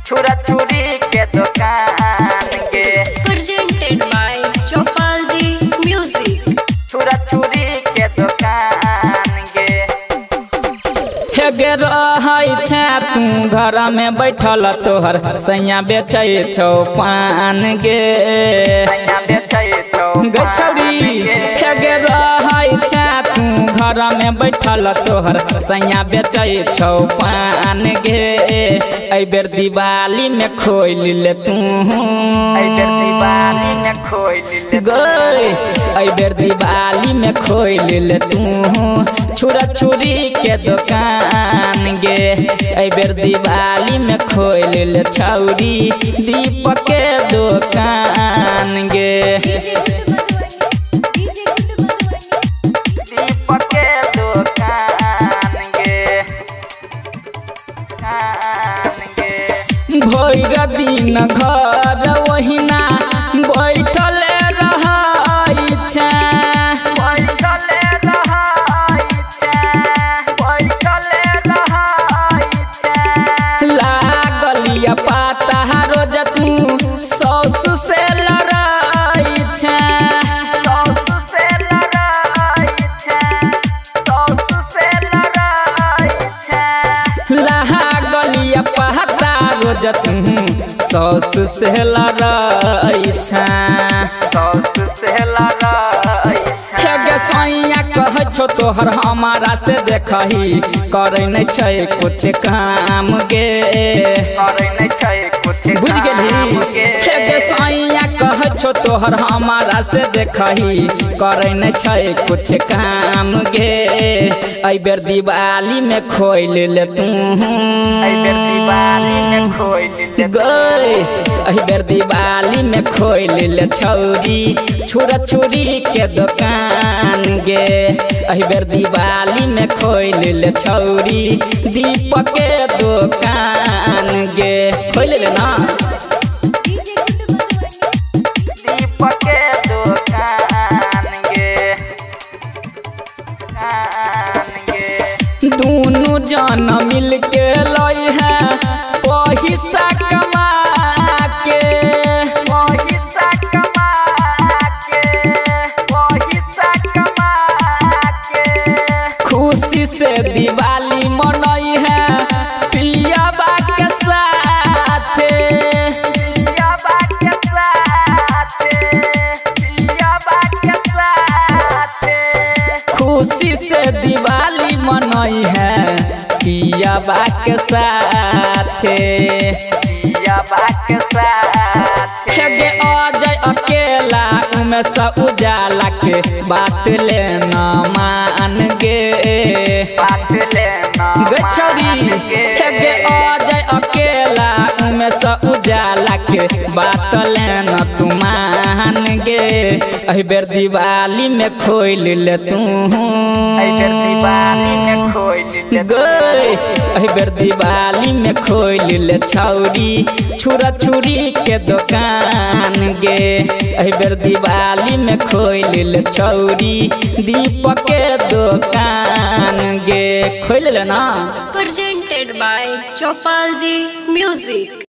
छुरा छुरी के दुकान गे presented by चौपाल जी म्यूजिक। छुरा छुरी के दुकान गे हे गे रहै छै तू घर में बैठल तोहर सैया बेचै छौ पान गे सैया बेचै छौ गे छौरी हे गे रहै छै तू घर में बैठल तोहर सैया बेचै छौ पान गे ऐ बेर दिवाली में खोल ले तू ऐ बेर दिवाली में खोल ले गे ऐ बेर दिवाली में खोल ले तू छुरा छुरी के दुकान गे ऐ बेर दिवाली में खोल ले छौरी दीपक के दुकान गे दीपक के दुकान गे भैर दिन घर ओहिना बैठल रहै छै लागलिया पाता रोज तू सौस से लड़ाई छै लागलिया पाता रोज तू सौस से लड़ाई छै गे सैया कह छो तोहर हमारा से देखही करे नहीं छै कुछ काम गे बुझ गेली गे सैया कह छो तोहर हमारा से देखही करे नहीं छै कुछ काम गे ऐ बेर दिवाली में खोल ले तू ऐ बेर दिवाली में खोल ले गे ऐ बेर दिवाली में खोल ले छौरी छुरा छुरी के दुकान गे ऐ बेर दिवाली में खोल ले छौरी दीपक के दुकान गे खोल ले ना दीपक के दुकान गे दोनों जन मिल के लई है पैसा कमा के खुशी से दिवाली मनई है पिया बा के साथ खुशी से दिवाली मनई है पिया बा के साथ गे अजय अकेला उमें सा उजाला के बात लेना मान गे गे छौरी गे अजय अकेला उमें सा उजाला के बात लेना तू मान गे ऐ बेर दिवाली में खोल ले तू ऐ बेर दिवाली में खोल ले गे ऐ बेर दिवाली में खोल ले छौरी छुरा छुरी के दुकान गे ऐ बेर दिवाली में खोल ले छौरी दीपक के दुकान गे खोल ले ना presented by चौपाल जी म्यूजिक।